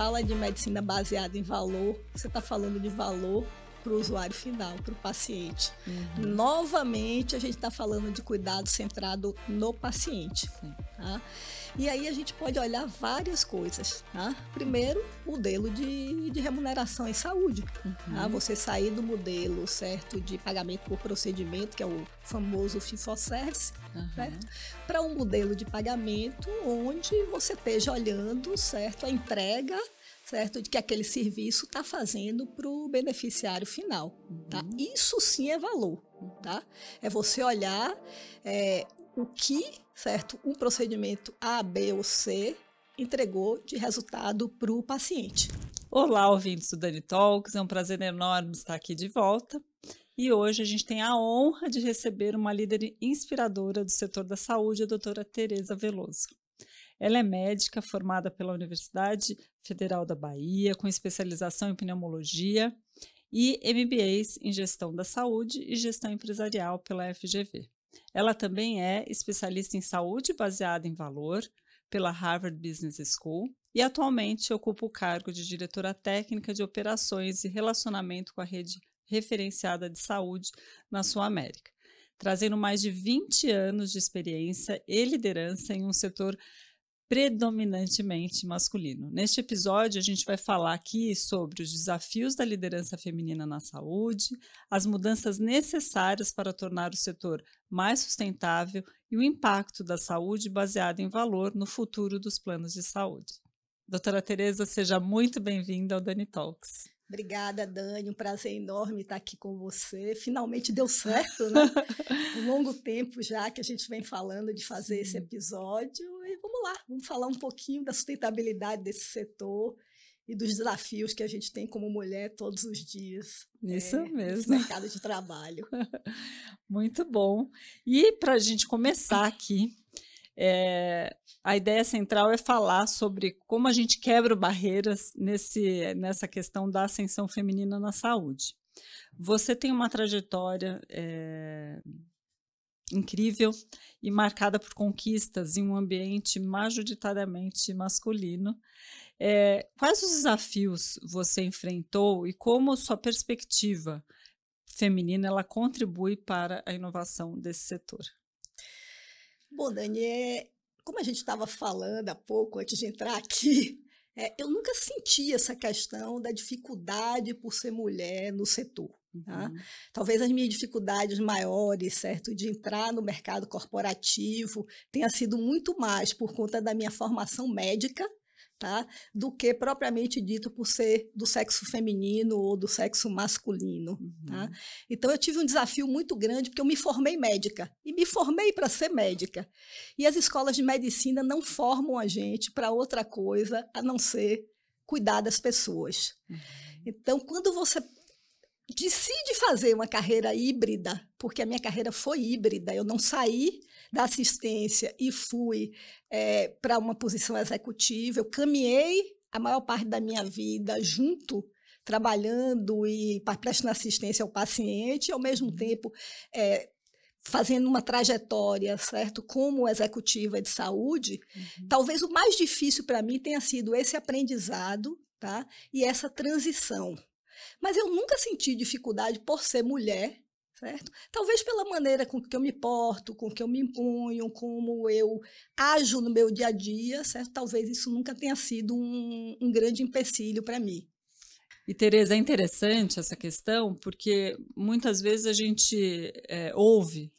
fala de medicina baseada em valor, você está falando de valor para o usuário final, para o paciente. Novamente, a gente está falando de cuidado centrado no paciente. Tá? E aí a gente pode olhar várias coisas. Tá? Primeiro, modelo de remuneração em saúde. Tá? Você sair do modelo, certo, de pagamento por procedimento, que é o famoso fee-for-service, para um modelo de pagamento onde você esteja olhando, certo, a entrega, certo, de que aquele serviço está fazendo para o beneficiário final. Tá? Isso sim é valor. Tá? É você olhar o que, certo, um procedimento A, B ou C entregou de resultado para o paciente. Olá, ouvintes do Dani Talks, é um prazer enorme estar aqui de volta. E hoje a gente tem a honra de receber uma líder inspiradora do setor da saúde, a doutora Tereza Veloso. Ela é médica formada pela Universidade Federal da Bahia, com especialização em pneumologia e MBAs em gestão da saúde e gestão empresarial pela FGV. Ela também é especialista em saúde baseada em valor pela Harvard Business School e atualmente ocupa o cargo de diretora técnica de operações e relacionamento com a rede referenciada de saúde na Sul América, trazendo mais de 20 anos de experiência e liderança em um setor predominantemente masculino. Neste episódio, a gente vai falar aqui sobre os desafios da liderança feminina na saúde, as mudanças necessárias para tornar o setor mais sustentável e o impacto da saúde baseada em valor no futuro dos planos de saúde. Doutora Tereza, seja muito bem-vinda ao Dani Talks. Obrigada, Dani. Um prazer enorme estar aqui com você. Finalmente deu certo, né? Um longo tempo já que a gente vem falando de fazer esse episódio. E vamos lá, vamos falar um pouquinho da sustentabilidade desse setor e dos desafios que a gente tem como mulher todos os dias. Isso mesmo. Nesse mercado de trabalho. Muito bom. E para a gente começar aqui, a ideia central é falar sobre como a gente quebra barreiras nessa questão da ascensão feminina na saúde. Você tem uma trajetória incrível e marcada por conquistas em um ambiente majoritariamente masculino. Quais os desafios você enfrentou e como sua perspectiva feminina ela contribui para a inovação desse setor? Bom, Dani, como a gente estava falando há pouco, antes de entrar aqui, eu nunca senti essa questão da dificuldade por ser mulher no setor. Tá? Talvez as minhas dificuldades maiores, certo, de entrar no mercado corporativo tenha sido muito mais por conta da minha formação médica, tá? Do que propriamente dito por ser do sexo feminino ou do sexo masculino. Tá? Então, eu tive um desafio muito grande, porque eu me formei médica, e me formei para ser médica. E as escolas de medicina não formam a gente para outra coisa, a não ser cuidar das pessoas. Então, quando você decide fazer uma carreira híbrida, porque a minha carreira foi híbrida, eu não saí da assistência e fui para uma posição executiva, eu caminhei a maior parte da minha vida junto, trabalhando e prestando assistência ao paciente, e ao mesmo tempo fazendo uma trajetória, certo, como executiva de saúde. Talvez o mais difícil para mim tenha sido esse aprendizado, tá? E essa transição. Mas eu nunca senti dificuldade por ser mulher, certo? Talvez pela maneira com que eu me porto, com que eu me imponho, como eu ajo no meu dia a dia, certo? Talvez isso nunca tenha sido um grande empecilho para mim. E, Tereza, é interessante essa questão, porque muitas vezes a gente ouve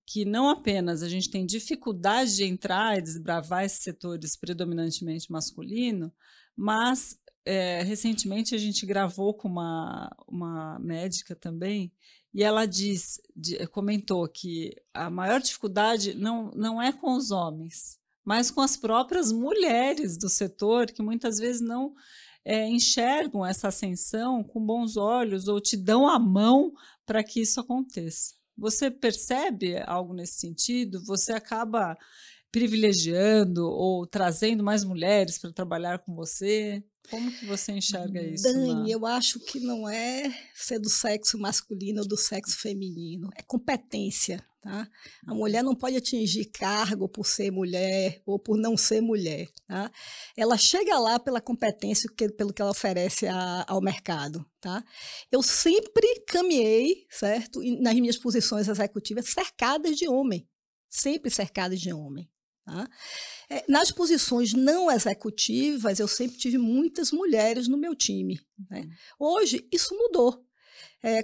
que não apenas a gente tem dificuldade de entrar e desbravar esses setores predominantemente masculino, mas recentemente a gente gravou com uma médica também, e ela comentou que a maior dificuldade não é com os homens, mas com as próprias mulheres do setor, que muitas vezes não enxergam essa ascensão com bons olhos ou te dão a mão para que isso aconteça. Você percebe algo nesse sentido? Você acaba privilegiando ou trazendo mais mulheres para trabalhar com você? Como que você enxerga isso? Dani, eu acho que não é ser do sexo masculino ou do sexo feminino, é competência, tá? A mulher não pode atingir cargo por ser mulher ou por não ser mulher, tá? Ela chega lá pela competência, pelo que ela oferece ao mercado, tá? Eu sempre caminhei, certo? Nas minhas posições executivas cercadas de homem, sempre cercadas de homem. Tá? Nas posições não executivas, eu sempre tive muitas mulheres no meu time. Né? Hoje, isso mudou.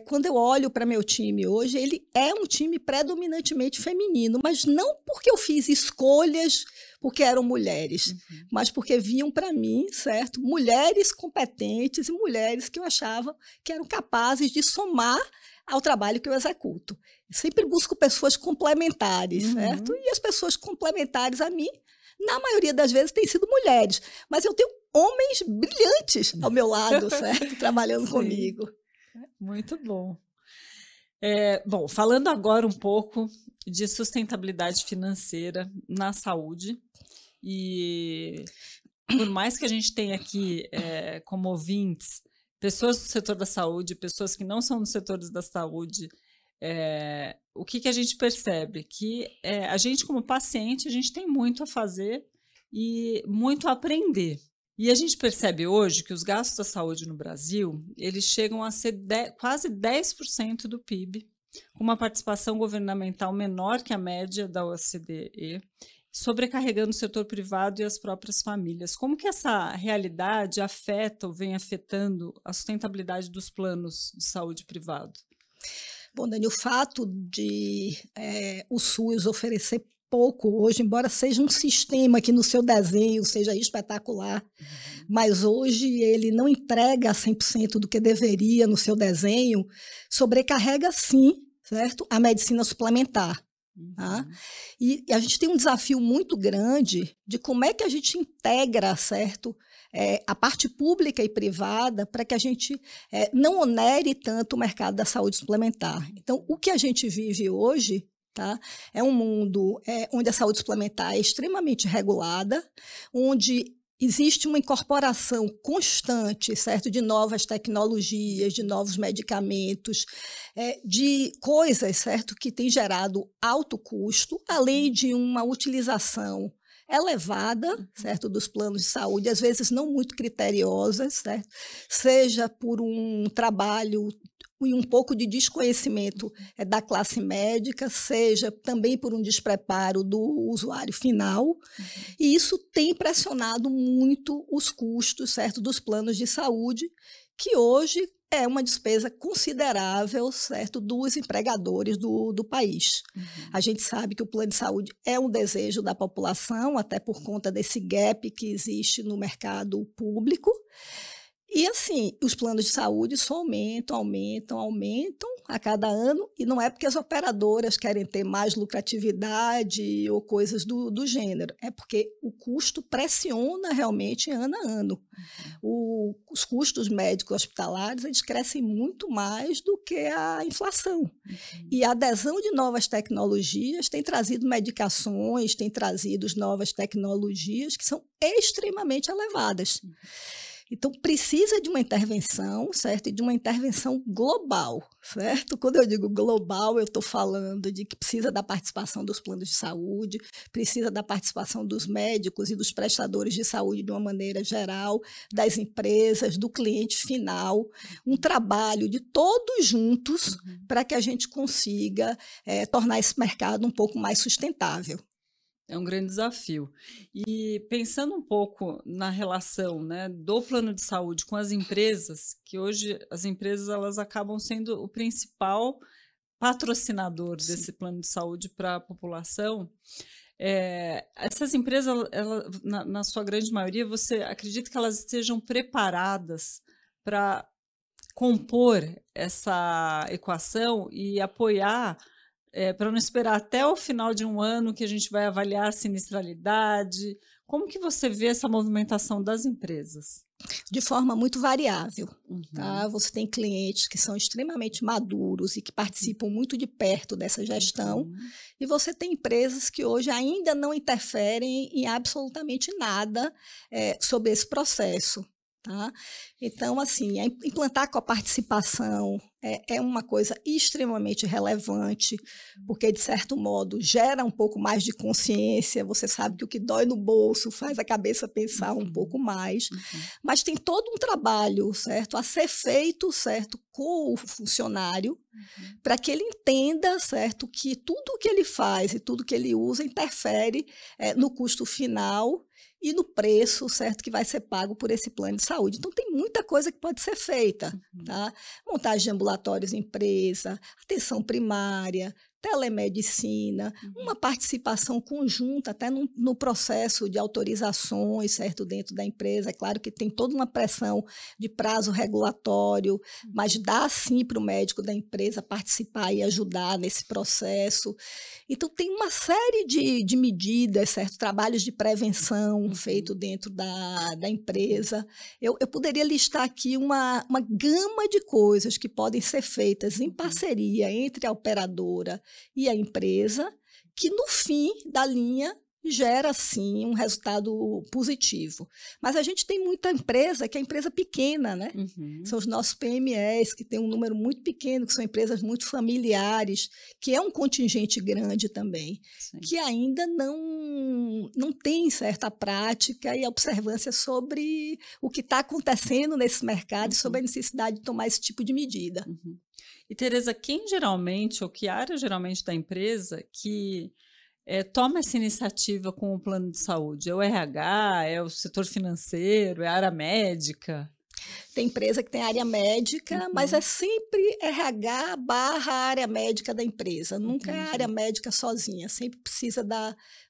Quando eu olho para meu time hoje, ele é um time predominantemente feminino, mas não porque eu fiz escolhas porque eram mulheres, mas porque vinham para mim, certo? Mulheres competentes e mulheres que eu achava que eram capazes de somar ao trabalho que eu executo. Eu sempre busco pessoas complementares, certo? E as pessoas complementares a mim, na maioria das vezes, têm sido mulheres. Mas eu tenho homens brilhantes ao meu lado, certo? Trabalhando comigo. Muito bom. Bom, falando agora um pouco de sustentabilidade financeira na saúde, e por mais que a gente tenha aqui como ouvintes pessoas do setor da saúde, pessoas que não são do setor da saúde, o que a gente percebe? Que a gente, como paciente, a gente tem muito a fazer e muito a aprender. E a gente percebe hoje que os gastos da saúde no Brasil, eles chegam a ser quase 10% do PIB, com uma participação governamental menor que a média da OCDE, sobrecarregando o setor privado e as próprias famílias. Como que essa realidade afeta ou vem afetando a sustentabilidade dos planos de saúde privado? Bom, Dani, o fato de o SUS oferecer pouco hoje, embora seja um sistema que no seu desenho seja espetacular, mas hoje ele não entrega 100% do que deveria no seu desenho, sobrecarrega sim, certo? A medicina suplementar. Tá? E a gente tem um desafio muito grande de como é que a gente integra, certo? A parte pública e privada para que a gente não onere tanto o mercado da saúde suplementar. Então, o que a gente vive hoje, tá? É um mundo onde a saúde suplementar é extremamente regulada, onde existe uma incorporação constante, certo, de novas tecnologias, de novos medicamentos, de coisas, certo, que têm gerado alto custo, além de uma utilização elevada, certo, dos planos de saúde, às vezes não muito criteriosas, certo? Seja por um trabalho e um pouco de desconhecimento da classe médica, seja também por um despreparo do usuário final, e isso tem pressionado muito os custos, certo, dos planos de saúde, que hoje é uma despesa considerável, certo, dos empregadores do país. A gente sabe que o plano de saúde é um desejo da população, até por conta desse gap que existe no mercado público. E, assim, os planos de saúde só aumentam a cada ano, e não é porque as operadoras querem ter mais lucratividade ou coisas do gênero, é porque o custo pressiona realmente ano a ano. Os custos médicos hospitalares, eles crescem muito mais do que a inflação. E a adesão de novas tecnologias tem trazido medicações, tem trazido novas tecnologias que são extremamente elevadas. Então, precisa de uma intervenção, certo? E de uma intervenção global, certo? Quando eu digo global, eu estou falando de que precisa da participação dos planos de saúde, precisa da participação dos médicos e dos prestadores de saúde de uma maneira geral, das empresas, do cliente final, um trabalho de todos juntos para que a gente consiga tornar esse mercado um pouco mais sustentável. É um grande desafio. E pensando um pouco na relação, né, do plano de saúde com as empresas, que hoje as empresas elas acabam sendo o principal patrocinador desse plano de saúde para a população, essas empresas, na sua grande maioria, você acredita que elas estejam preparadas para compor essa equação e apoiar, para não esperar até o final de um ano que a gente vai avaliar a sinistralidade? Como que você vê essa movimentação das empresas? De forma muito variável, Uhum. tá? Você tem clientes que são extremamente maduros e que participam muito de perto dessa gestão, Uhum. e você tem empresas que hoje ainda não interferem em absolutamente nada, sobre esse processo, tá? Então, assim, implantar coparticipação é uma coisa extremamente relevante, porque, de certo modo, gera um pouco mais de consciência, você sabe que o que dói no bolso faz a cabeça pensar um pouco Uhum. mais, Uhum. mas tem todo um trabalho, certo, a ser feito, certo, com o funcionário, Uhum. para que ele entenda, certo, que tudo o que ele faz e tudo que ele usa interfere, no custo final e no preço, certo, que vai ser pago por esse plano de saúde. Então tem muita coisa que pode ser feita, Uhum. tá? Montagem de ambulatórios em empresa, atenção primária, telemedicina, uma Uhum. participação conjunta até no processo de autorizações, certo, dentro da empresa. É claro que tem toda uma pressão de prazo regulatório, mas dá sim para o médico da empresa participar e ajudar nesse processo. Então tem uma série de medidas, certo, trabalhos de prevenção feito Uhum. dentro da empresa. Eu poderia listar aqui uma gama de coisas que podem ser feitas em Uhum. parceria entre a operadora e a empresa, que no fim da linha gera sim um resultado positivo. Mas a gente tem muita empresa que é empresa pequena, né? Uhum. São os nossos PMEs, que tem um número muito pequeno, que são empresas muito familiares, que é um contingente grande também, Sim. que ainda não tem certa prática e observância sobre o que está acontecendo nesse mercado e sobre a necessidade de tomar esse tipo de medida. Uhum. E, Tereza, quem geralmente, ou que área geralmente da empresa que toma essa iniciativa com o plano de saúde? É o RH, é o setor financeiro, é a área médica? Tem empresa que tem área médica, mas é Uhum. sempre RH barra área médica da empresa, nunca é a área Entendi. médica sozinha, sempre precisa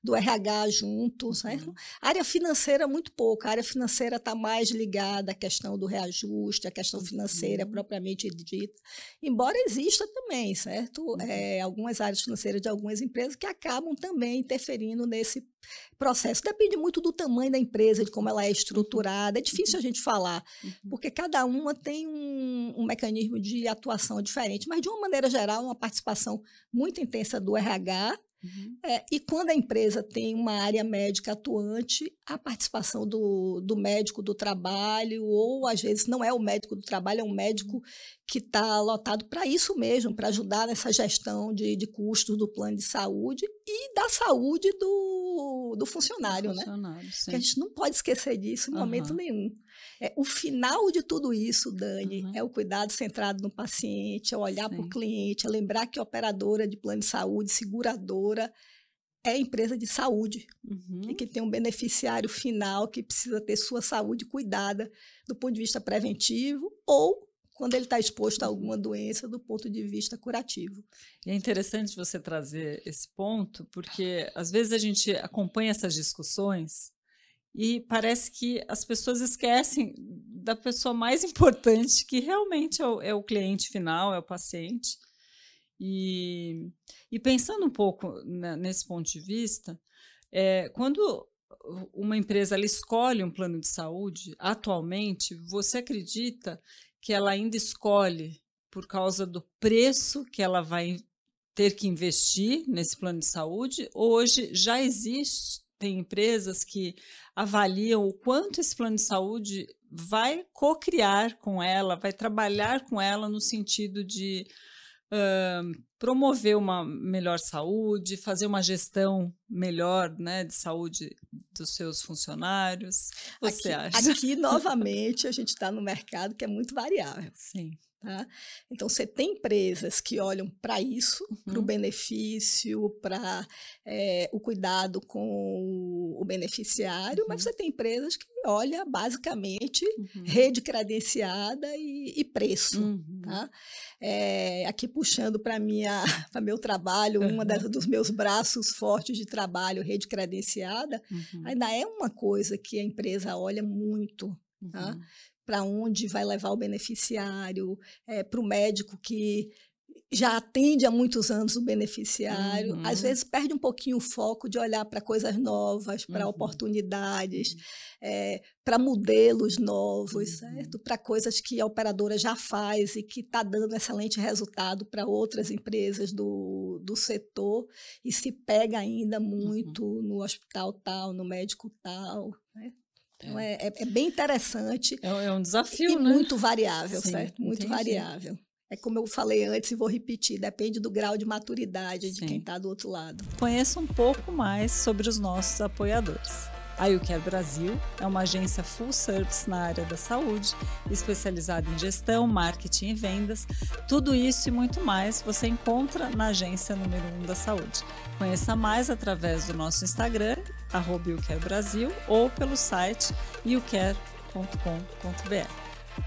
do RH junto, certo? Uhum. A área financeira, muito pouco, a área financeira está mais ligada à questão do reajuste, à questão financeira Uhum. propriamente dita, embora exista também, certo? Uhum. Algumas áreas financeiras de algumas empresas que acabam também interferindo nesse processo. Depende muito do tamanho da empresa, de como ela é Uhum. estruturada, é difícil a gente falar, Uhum. porque cada uma tem um mecanismo de atuação diferente, mas de uma maneira geral, uma participação muito intensa do RH, Uhum. e quando a empresa tem uma área médica atuante, a participação do médico do trabalho, ou às vezes não é o médico do trabalho, é um médico que está lotado para isso mesmo, para ajudar nessa gestão de custos do plano de saúde e da saúde do Do funcionário, né? funcionário, Que a sim. gente não pode esquecer disso em momento Aham. nenhum. O final de tudo isso, Dani, Aham. é o cuidado centrado no paciente, é o olhar para o Sim. cliente, é lembrar que a operadora de plano de saúde, seguradora, é empresa de saúde e Uhum. que tem um beneficiário final que precisa ter sua saúde cuidada do ponto de vista preventivo ou quando ele está exposto a Uhum. alguma doença do ponto de vista curativo. E é interessante você trazer esse ponto, porque às vezes a gente acompanha essas discussões e parece que as pessoas esquecem da pessoa mais importante, que realmente é o cliente final, é o paciente. E, e pensando um pouco nesse ponto de vista, quando uma empresa ela escolhe um plano de saúde, atualmente, você acredita que ela ainda escolhe por causa do preço que ela vai ter que investir nesse plano de saúde? Ou hoje já existem empresas que avaliam o quanto esse plano de saúde vai co-criar com ela, vai trabalhar com ela no sentido de promover uma melhor saúde, fazer uma gestão melhor, né, de saúde dos seus funcionários. O que você Aqui, acha? aqui novamente, a gente está no mercado que é muito variável. Sim. Tá? Então, você tem empresas que olham para isso, para o Uhum. benefício, para o cuidado com o beneficiário, mas Uhum. você tem empresas que olham basicamente Uhum. rede credenciada e preço. Uhum. Tá? Aqui puxando para meu trabalho, Aham. dos meus braços fortes de trabalho, rede credenciada, Uhum. ainda é uma coisa que a empresa olha muito. Tá? Uhum. Para onde vai levar o beneficiário, para o médico que já atende há muitos anos o beneficiário, às vezes perde um pouquinho o foco de olhar para coisas novas, para oportunidades, para modelos novos, certo? Para coisas que a operadora já faz e que está dando excelente resultado para outras empresas do setor e se pega ainda muito no hospital tal, no médico tal, né? Então, é bem interessante. É um desafio, e né? muito variável, Sim, certo? Muito entendi. variável. É como eu falei antes e vou repetir, depende do grau de maturidade de Sim. quem está do outro lado. Conheça um pouco mais sobre os nossos apoiadores. A YouCare Brasil é uma agência full service na área da saúde, especializada em gestão, marketing e vendas. Tudo isso e muito mais você encontra na agência número 1 da saúde. Conheça mais através do nosso Instagram, @YouCareBrasil, ou pelo site youcare.com.br.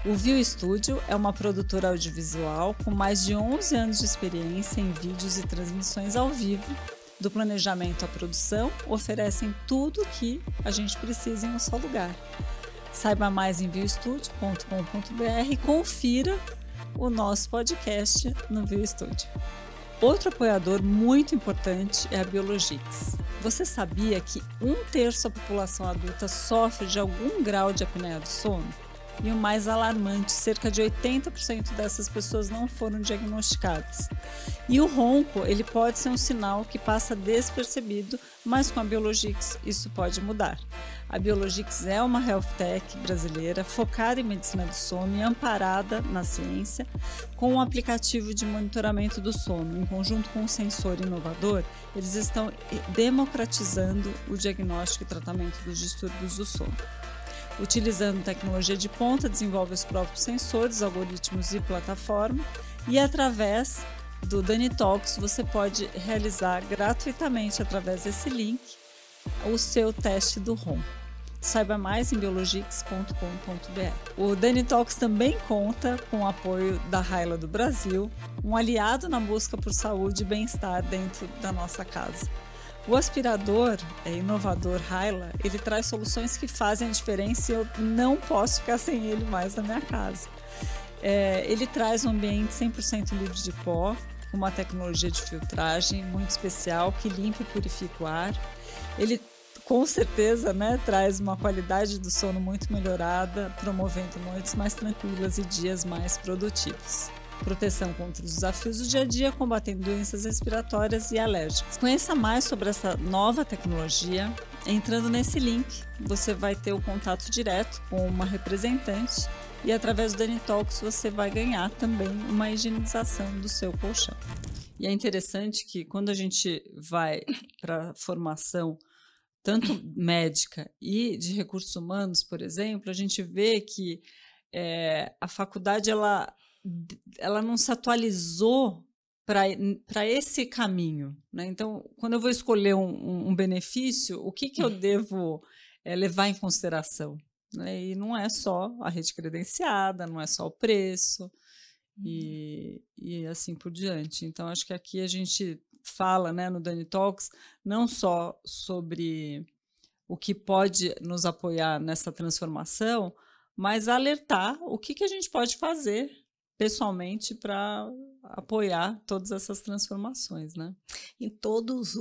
O Viu Estúdio é uma produtora audiovisual com mais de 11 anos de experiência em vídeos e transmissões ao vivo. Do planejamento à produção, oferecem tudo o que a gente precisa em um só lugar. Saiba mais em viuestudio.com.br e confira o nosso podcast no Viu Estúdio. Outro apoiador muito importante é a Biologix. Você sabia que 1/3 da população adulta sofre de algum grau de apneia do sono? E o mais alarmante, cerca de 80% dessas pessoas não foram diagnosticadas. E o ronco, ele pode ser um sinal que passa despercebido, mas com a Biologix isso pode mudar. A Biologix é uma health tech brasileira focada em medicina do sono e amparada na ciência, com um aplicativo de monitoramento do sono. Em conjunto com um sensor inovador, eles estão democratizando o diagnóstico e tratamento dos distúrbios do sono. Utilizando tecnologia de ponta, desenvolve os próprios sensores, algoritmos e plataforma, e através do DaniTalks você pode realizar gratuitamente através desse link o seu teste do ronco. Saiba mais em biologix.com.br. O DaniTalks também conta com o apoio da Hyla do Brasil, um aliado na busca por saúde e bem-estar dentro da nossa casa. O aspirador inovador Hyla, ele traz soluções que fazem a diferença e eu não posso ficar sem ele mais na minha casa. Ele traz um ambiente 100% livre de pó, com uma tecnologia de filtragem muito especial que limpa e purifica o ar. Ele, com certeza, traz uma qualidade do sono muito melhorada, promovendo noites mais tranquilas e dias mais produtivos. Proteção contra os desafios do dia a dia, combatendo doenças respiratórias e alérgicas. Conheça mais sobre essa nova tecnologia entrando nesse link. Você vai ter o contato direto com uma representante e através do DaniTalks você vai ganhar também uma higienização do seu colchão. E é interessante que quando a gente vai para a formação tanto médica e de recursos humanos, por exemplo, a gente vê que a faculdade ela não se atualizou para esse caminho, né? Então, quando eu vou escolher um benefício, o que eu devo levar em consideração, né? E não é só a rede credenciada, não é só o preço e assim por diante. Então, acho que aqui a gente fala, no DaniTalks, não só sobre o que pode nos apoiar nessa transformação, mas alertar o que a gente pode fazer pessoalmente para apoiar todas essas transformações, né? Em todas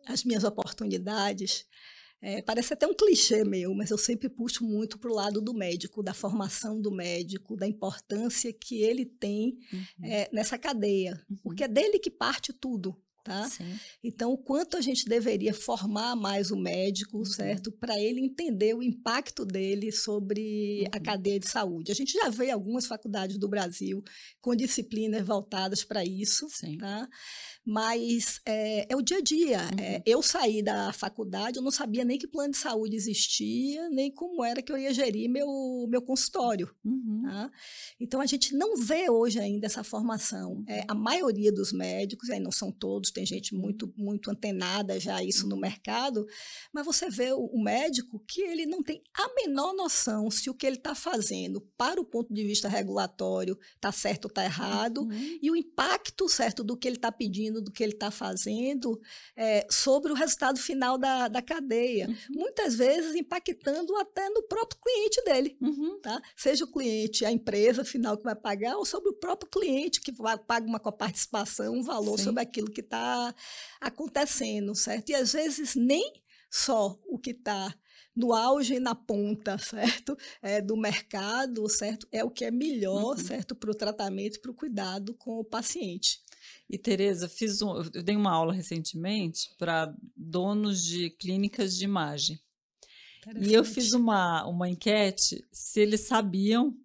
as minhas oportunidades, parece até um clichê meu, mas eu sempre puxo muito para o lado do médico, da formação do médico, da importância que ele tem nessa cadeia, porque é dele que parte tudo. Tá? Sim. Então, o quanto a gente deveria formar mais o médico, certo? Para ele entender o impacto dele sobre a cadeia de saúde. A gente já vê algumas faculdades do Brasil com disciplinas voltadas para isso, tá? Mas é o dia a dia. Eu saí da faculdade, eu não sabia nem que plano de saúde existia, nem como era que eu ia gerir meu consultório. Tá? Então, a gente não vê hoje ainda essa formação. A maioria dos médicos, não são todos, tem gente muito, muito antenada já a isso no mercado, mas você vê o médico que ele não tem a menor noção se o que ele está fazendo para o ponto de vista regulatório está certo ou está errado, e o impacto certo do que ele está pedindo refletindo do que ele está fazendo sobre o resultado final da cadeia. Muitas vezes impactando até no próprio cliente dele. Tá? Seja o cliente, a empresa final que vai pagar, ou sobre o próprio cliente que paga uma coparticipação, um valor Sim. sobre aquilo que está acontecendo, certo? E às vezes nem só o que está no auge e na ponta, certo? Do mercado, certo? É o que é melhor, certo? Para o tratamento e para o cuidado com o paciente. E, Tereza, eu dei uma aula recentemente para donos de clínicas de imagem. E eu fiz uma enquete se eles sabiam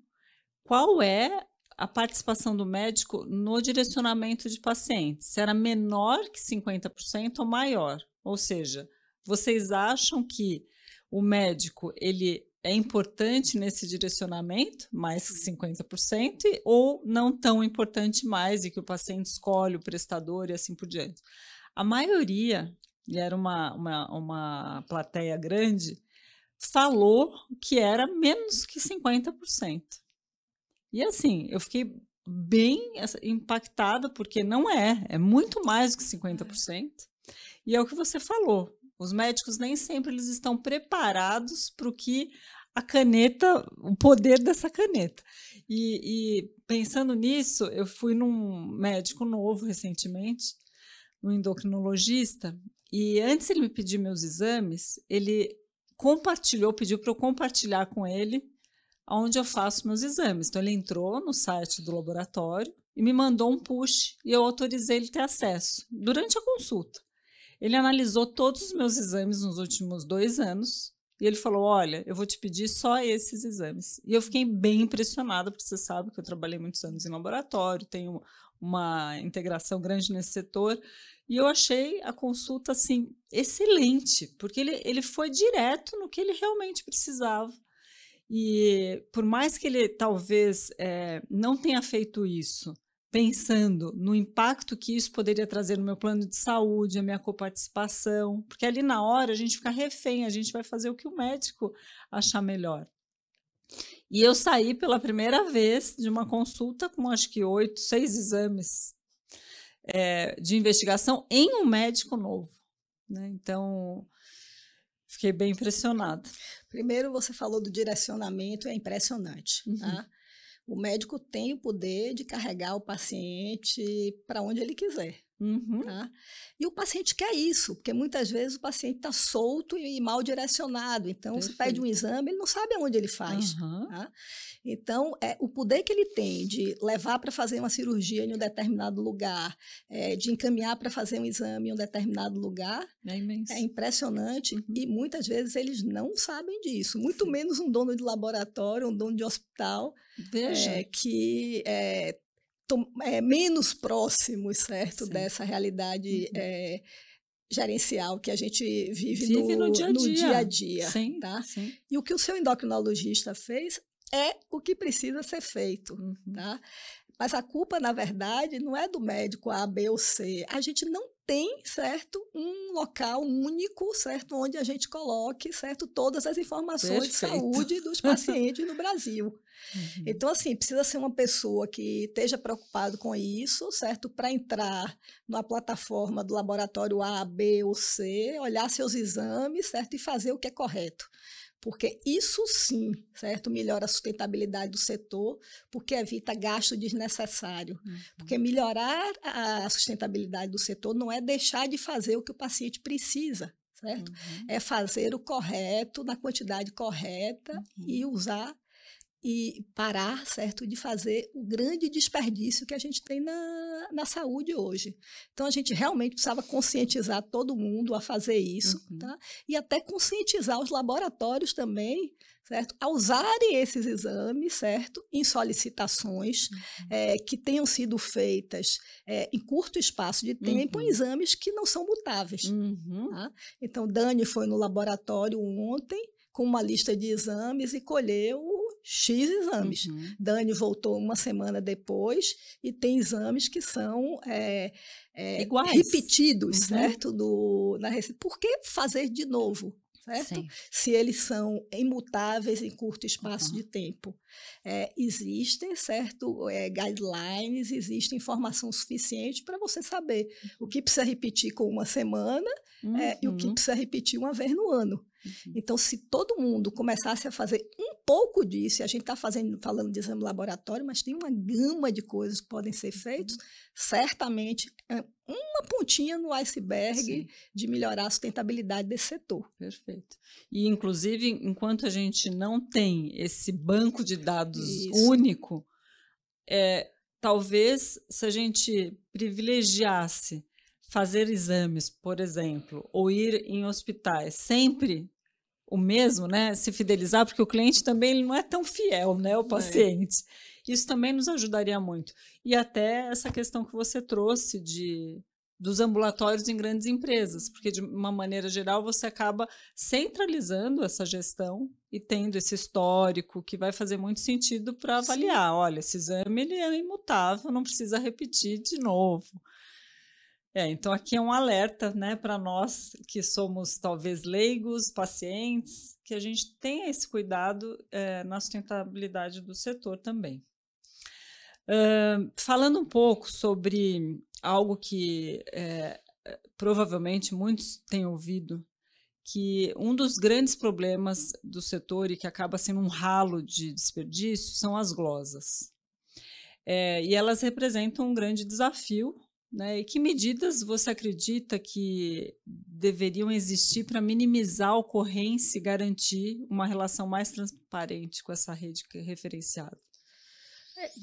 qual é a participação do médico no direcionamento de pacientes. Se era menor que 50% ou maior. Ou seja, vocês acham que o médico ele é importante nesse direcionamento, mais que 50%, ou não tão importante mais, e que o paciente escolhe o prestador e assim por diante? A maioria, e era uma plateia grande, falou que era menos que 50%. E assim, eu fiquei bem impactada, porque não é muito mais do que 50%. E é o que você falou, os médicos nem sempre eles estão preparados para o que a caneta, o poder dessa caneta. E pensando nisso, eu fui num médico novo recentemente, um endocrinologista, e antes ele me pedir meus exames, ele pediu para eu compartilhar com ele onde eu faço meus exames. Então, ele entrou no site do laboratório e me mandou um push e eu autorizei ele ter acesso durante a consulta. Ele analisou todos os meus exames nos últimos 2 anos e ele falou, olha, eu vou te pedir só esses exames. E eu fiquei bem impressionada, porque você sabe que eu trabalhei muitos anos em laboratório, tenho uma integração grande nesse setor, e eu achei a consulta, assim, excelente, porque ele foi direto no que ele realmente precisava. E por mais que ele talvez não tenha feito isso pensando no impacto que isso poderia trazer no meu plano de saúde, a minha coparticipação, porque ali na hora a gente fica refém, a gente vai fazer o que o médico achar melhor. E eu saí pela primeira vez de uma consulta com acho que 6 exames de investigação em um médico novo, né? Então, fiquei bem impressionada. Primeiro, você falou do direcionamento, é impressionante, tá? O médico tem o poder de carregar o paciente para onde ele quiser. Tá? E o paciente quer isso, porque muitas vezes o paciente está solto e mal direcionado. Então, Perfeito. você pede um exame, ele não sabe aonde ele faz. Tá? Então, o poder que ele tem de levar para fazer uma cirurgia em um determinado lugar, de encaminhar para fazer um exame em um determinado lugar, é impressionante. E muitas vezes eles não sabem disso, muito menos um dono de laboratório, um dono de hospital, que menos próximos, certo, dessa realidade gerencial que a gente vive no dia a dia. Sim, tá? Sim. E o que o seu endocrinologista fez é o que precisa ser feito. Tá? Mas a culpa, na verdade, não é do médico A, B ou C. A gente não tem, certo, um local único, certo, onde a gente coloque, certo, todas as informações de saúde dos pacientes no Brasil. Então, assim, precisa ser uma pessoa que esteja preocupado com isso, certo, para entrar numa plataforma do laboratório A, B ou C, olhar seus exames, certo, e fazer o que é correto. Porque isso sim, certo, melhora a sustentabilidade do setor, porque evita gasto desnecessário. Porque melhorar a sustentabilidade do setor não é deixar de fazer o que o paciente precisa, certo? É fazer o correto, na quantidade correta e usar e parar, certo, de fazer o grande desperdício que a gente tem na saúde hoje. Então, a gente realmente precisava conscientizar todo mundo a fazer isso, tá? E até conscientizar os laboratórios também, certo, a usarem esses exames, certo, em solicitações que tenham sido feitas em curto espaço de tempo, em exames que não são mutáveis. Tá? Então, Dani foi no laboratório ontem com uma lista de exames e colheu X exames. Dani voltou uma semana depois e tem exames que são repetidos, certo? Por que fazer de novo? certo? Sim. Se eles são imutáveis em curto espaço de tempo. Existem, certo, guidelines, existe informação suficiente para você saber o que precisa repetir com uma semana e o que precisa repetir uma vez no ano. Então, se todo mundo começasse a fazer um pouco disso, e a gente está falando de exame laboratório, mas tem uma gama de coisas que podem ser feitas, certamente uma pontinha no iceberg Sim. de melhorar a sustentabilidade desse setor. Perfeito. E, inclusive, enquanto a gente não tem esse banco de dados Isso. único, talvez se a gente privilegiasse fazer exames, por exemplo, ou ir em hospitais sempre o mesmo, né? Se fidelizar, porque o cliente também ele não é tão fiel, né? O paciente. Isso também nos ajudaria muito. E até essa questão que você trouxe dos ambulatórios em grandes empresas, porque de uma maneira geral você acaba centralizando essa gestão e tendo esse histórico que vai fazer muito sentido para avaliar. Olha, esse exame ele é imutável, não precisa repetir de novo. Então aqui é um alerta, né, para nós que somos talvez leigos, pacientes, que a gente tenha esse cuidado na sustentabilidade do setor também. Falando um pouco sobre algo que provavelmente muitos têm ouvido, que um dos grandes problemas do setor e que acaba sendo um ralo de desperdício são as glosas. E elas representam um grande desafio, né? E que medidas você acredita que deveriam existir para minimizar a ocorrência e garantir uma relação mais transparente com essa rede referenciada?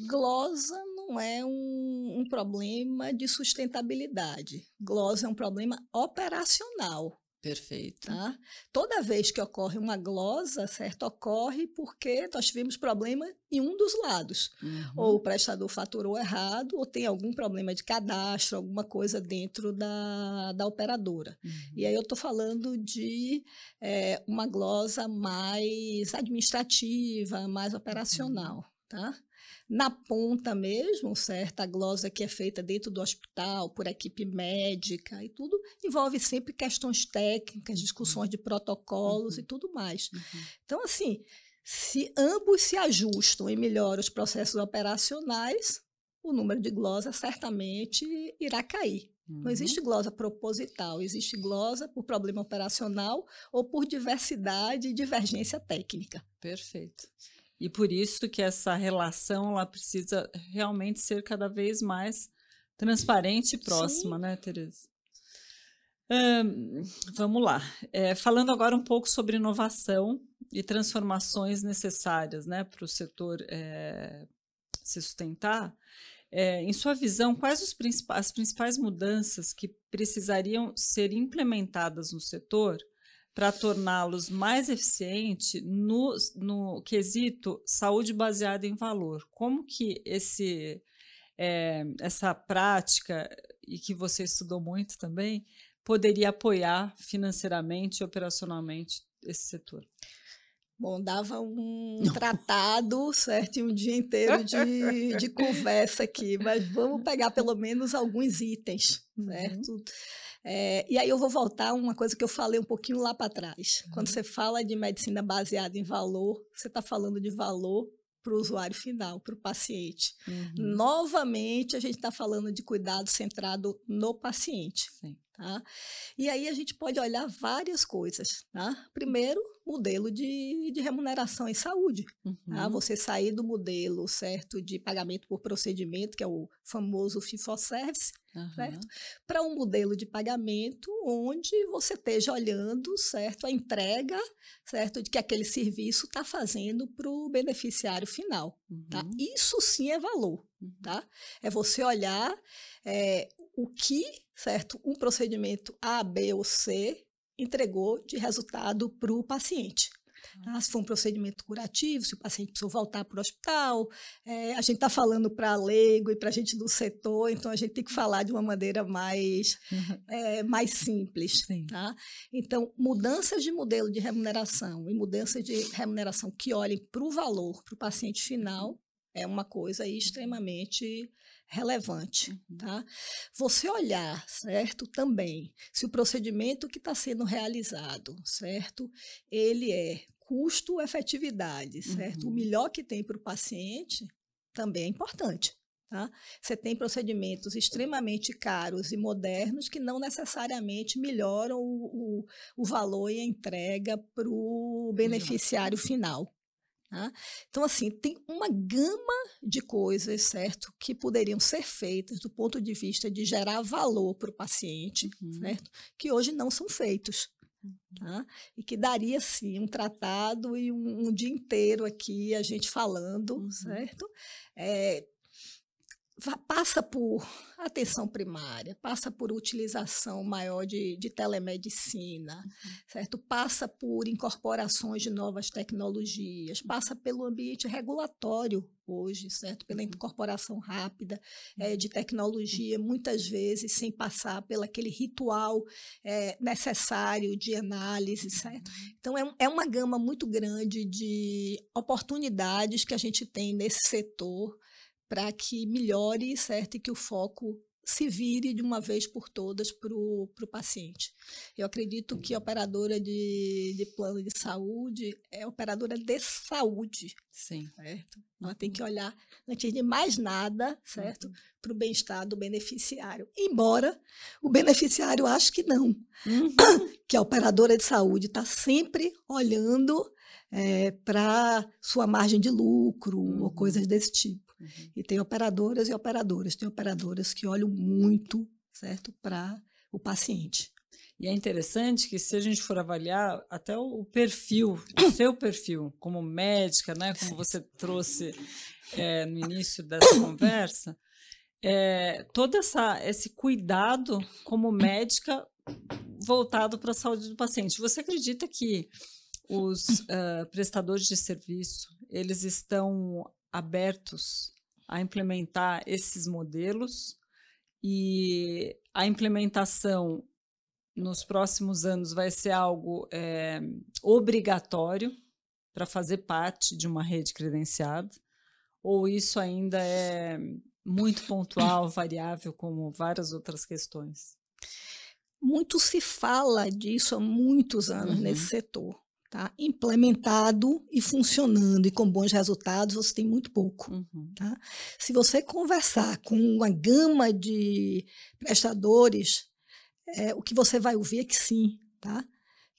Glosa não é um problema de sustentabilidade. Glosa é um problema operacional. Perfeito. Tá? Toda vez que ocorre uma glosa, certo? Ocorre porque nós tivemos problema em um dos lados. Ou o prestador faturou errado, ou tem algum problema de cadastro, alguma coisa dentro da operadora. E aí eu estou falando de uma glosa mais administrativa, mais operacional. Tá? Na ponta mesmo, certo? A glosa que é feita dentro do hospital, por equipe médica e tudo, envolve sempre questões técnicas, discussões de protocolos e tudo mais. Então, assim, se ambos se ajustam e melhoram os processos operacionais, o número de glosas certamente irá cair. Não existe glosa proposital, existe glosa por problema operacional ou por diversidade e divergência técnica. Perfeito. E por isso que essa relação ela precisa realmente ser cada vez mais transparente e próxima, né, Tereza? Vamos lá. Falando agora um pouco sobre inovação e transformações necessárias, né, para o setor se sustentar. Em sua visão, quais as principais mudanças que precisariam ser implementadas no setor para torná-los mais eficientes no quesito saúde baseada em valor? Como que essa prática, e que você estudou muito também, poderia apoiar financeiramente e operacionalmente esse setor? Bom, dava um tratado, certo? E um dia inteiro de conversa aqui, mas vamos pegar pelo menos alguns itens, certo? E aí eu vou voltar a uma coisa que eu falei um pouquinho lá para trás. Quando você fala de medicina baseada em valor, você está falando de valor para o usuário final, para o paciente. Novamente, a gente está falando de cuidado centrado no paciente. Sim. Tá? E aí a gente pode olhar várias coisas. Tá? Primeiro, modelo de remuneração em saúde. Tá? Você sair do modelo, certo, de pagamento por procedimento, que é o famoso fee-for-service, certo? Para um modelo de pagamento onde você esteja olhando, certo, a entrega, certo, de que aquele serviço está fazendo para o beneficiário final. Tá? Isso sim é valor. Tá? É você olhar o que, certo, um procedimento A, B ou C entregou de resultado para o paciente. Tá? Se for um procedimento curativo, se o paciente precisou voltar para o hospital, a gente está falando para leigo e para a gente do setor, então a gente tem que falar de uma maneira mais simples. Tá? Então, mudanças de modelo de remuneração e mudanças de remuneração que olhem para o valor, para o paciente final, é uma coisa extremamente relevante, tá? Você olhar, certo, também, se o procedimento que está sendo realizado, certo, ele é custo-efetividade, certo? O melhor que tem para o paciente também é importante. Tá? Você tem procedimentos extremamente caros e modernos que não necessariamente melhoram o valor e a entrega para o beneficiário final. Tá? Então, assim, tem uma gama de coisas, certo, que poderiam ser feitas do ponto de vista de gerar valor para o paciente, certo, que hoje não são feitos. Tá? E que daria, sim, um tratado e um dia inteiro aqui a gente falando, certo? Passa por atenção primária, passa por utilização maior de telemedicina, certo? Passa por incorporações de novas tecnologias, passa pelo ambiente regulatório hoje, certo? Pela incorporação rápida de tecnologia, muitas vezes sem passar pelo aquele ritual necessário de análise, certo? Então, é uma gama muito grande de oportunidades que a gente tem nesse setor para que melhore, certo? E que o foco se vire de uma vez por todas para o paciente. Eu acredito que a operadora de plano de saúde é operadora de saúde. Sim. Certo? Ela tem que olhar, antes de mais nada, certo? Para o bem-estar do beneficiário. Embora o beneficiário ache que não. Que a operadora de saúde está sempre olhando para sua margem de lucro ou coisas desse tipo. E tem operadoras e operadoras. Tem operadoras que olham muito, certo, para o paciente. E é interessante que, se a gente for avaliar até o perfil, o seu perfil como médica, né, como você trouxe no início dessa conversa, todo esse cuidado como médica voltado para a saúde do paciente. Você acredita que os prestadores de serviço, eles estão abertos a implementar esses modelos, e a implementação nos próximos anos vai ser algo obrigatório para fazer parte de uma rede credenciada, ou isso ainda é muito pontual, variável, como várias outras questões? Muito se fala disso há muitos anos nesse setor. Tá? Implementado e funcionando e com bons resultados, você tem muito pouco. Tá? Se você conversar com uma gama de prestadores, o que você vai ouvir é que sim, tá?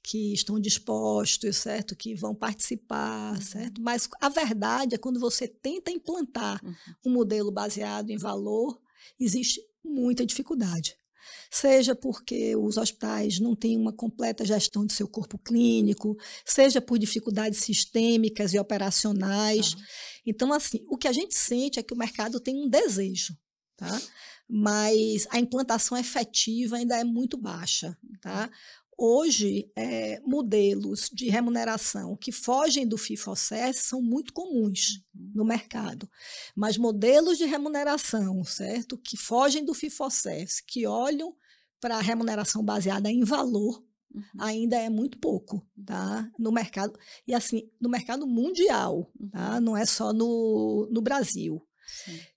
Que estão dispostos, certo? Que vão participar, certo? Mas a verdade é quando você tenta implantar um modelo baseado em valor, existe muita dificuldade. Seja porque os hospitais não têm uma completa gestão de seu corpo clínico, seja por dificuldades sistêmicas e operacionais. Então, assim, o que a gente sente é que o mercado tem um desejo, tá? Mas a implantação efetiva ainda é muito baixa, tá? Hoje, modelos de remuneração que fogem do FIFO-CES são muito comuns no mercado, mas modelos de remuneração, certo, que fogem do FIFO-CES, que olham para a remuneração baseada em valor, ainda é muito pouco, tá? No mercado, e assim, no mercado mundial, tá? Não é só no Brasil.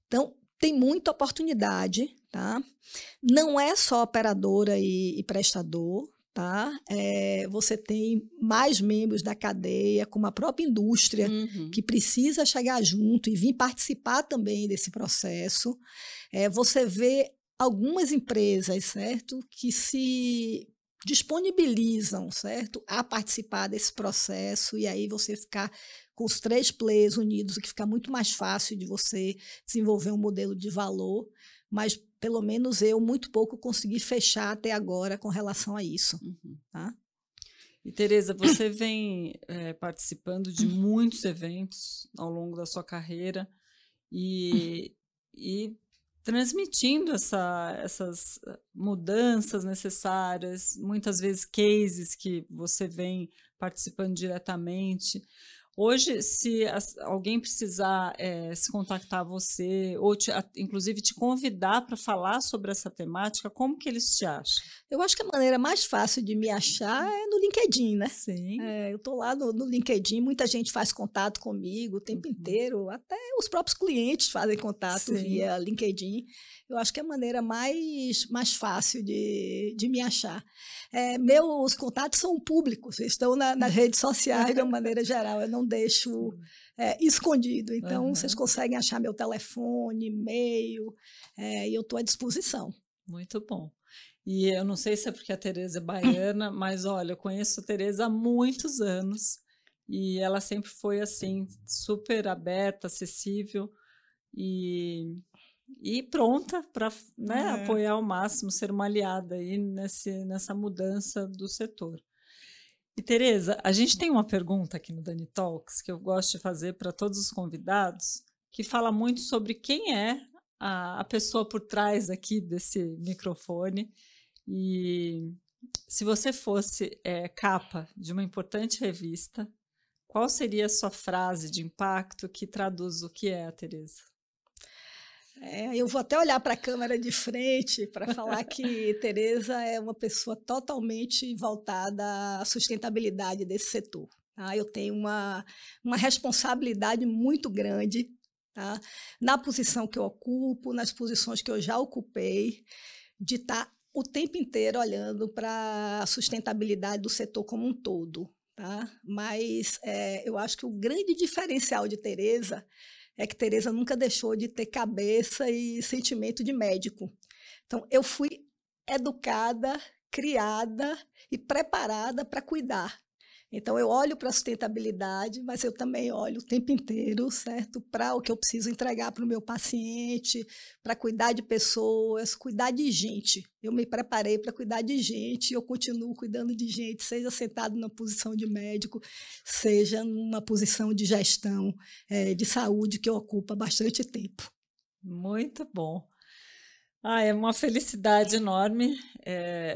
Então, tem muita oportunidade, tá? Não é só operadora e prestador, tá? Você tem mais membros da cadeia, como a própria indústria, que precisa chegar junto e vir participar também desse processo. Você vê algumas empresas, certo, que se disponibilizam, certo, a participar desse processo, e aí você ficar com os 3 players unidos, o que fica muito mais fácil de você desenvolver um modelo de valor, mas pelo menos eu muito pouco consegui fechar até agora com relação a isso. Tá? E, Tereza, você vem participando de muitos eventos ao longo da sua carreira e transmitindo essas mudanças necessárias, muitas vezes cases que você vem participando diretamente. Hoje, se alguém precisar se contactar a você, ou inclusive te convidar para falar sobre essa temática, como que eles te acham? Eu acho que a maneira mais fácil de me achar é no LinkedIn, né? Sim. Eu estou lá no LinkedIn, muita gente faz contato comigo o tempo inteiro, até os próprios clientes fazem contato via LinkedIn. Eu acho que é a maneira mais fácil de me achar. Meus contatos são públicos, estão nas redes sociais de uma maneira geral, eu não deixo escondido. Então, vocês conseguem achar meu telefone, e-mail, e eu estou à disposição. Muito bom. E eu não sei se é porque a Tereza é baiana, mas olha, eu conheço a Tereza há muitos anos e ela sempre foi assim, super aberta, acessível e pronta para, né, apoiar ao máximo, ser uma aliada aí nessa mudança do setor. E Tereza, a gente tem uma pergunta aqui no Dani Talks que eu gosto de fazer para todos os convidados, que fala muito sobre quem é a pessoa por trás aqui desse microfone. E se você fosse capa de uma importante revista, qual seria a sua frase de impacto que traduz o que é a Tereza? Eu vou até olhar para a câmera de frente para falar que Tereza é uma pessoa totalmente voltada à sustentabilidade desse setor. Tá? Eu tenho uma responsabilidade muito grande, tá? Na posição que eu ocupo, nas posições que eu já ocupei, de estar o tempo inteiro olhando para a sustentabilidade do setor como um todo. Tá? Mas eu acho que o grande diferencial de Tereza é que Tereza nunca deixou de ter cabeça e sentimento de médico. Então, eu fui educada, criada e preparada para cuidar. Então, eu olho para a sustentabilidade, mas eu também olho o tempo inteiro, certo? Para o que eu preciso entregar para o meu paciente, para cuidar de pessoas, cuidar de gente. Eu me preparei para cuidar de gente e eu continuo cuidando de gente, seja sentado na posição de médico, seja numa posição de gestão de saúde que eu ocupo há bastante tempo. Muito bom. É uma felicidade enorme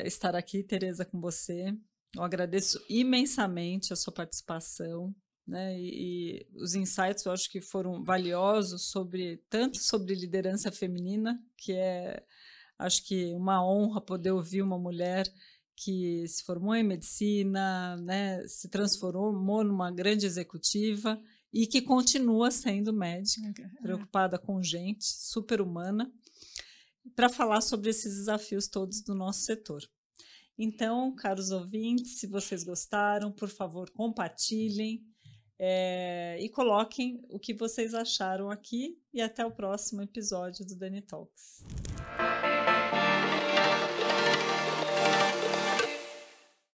estar aqui, Tereza, com você. Eu agradeço imensamente a sua participação, né? E os insights eu acho que foram valiosos tanto sobre liderança feminina, que acho que uma honra poder ouvir uma mulher que se formou em medicina, né? Se transformou numa grande executiva e que continua sendo médica, preocupada com gente, super humana, para falar sobre esses desafios todos do nosso setor. Então, caros ouvintes, se vocês gostaram, por favor, compartilhem e coloquem o que vocês acharam aqui e até o próximo episódio do Dani Talks.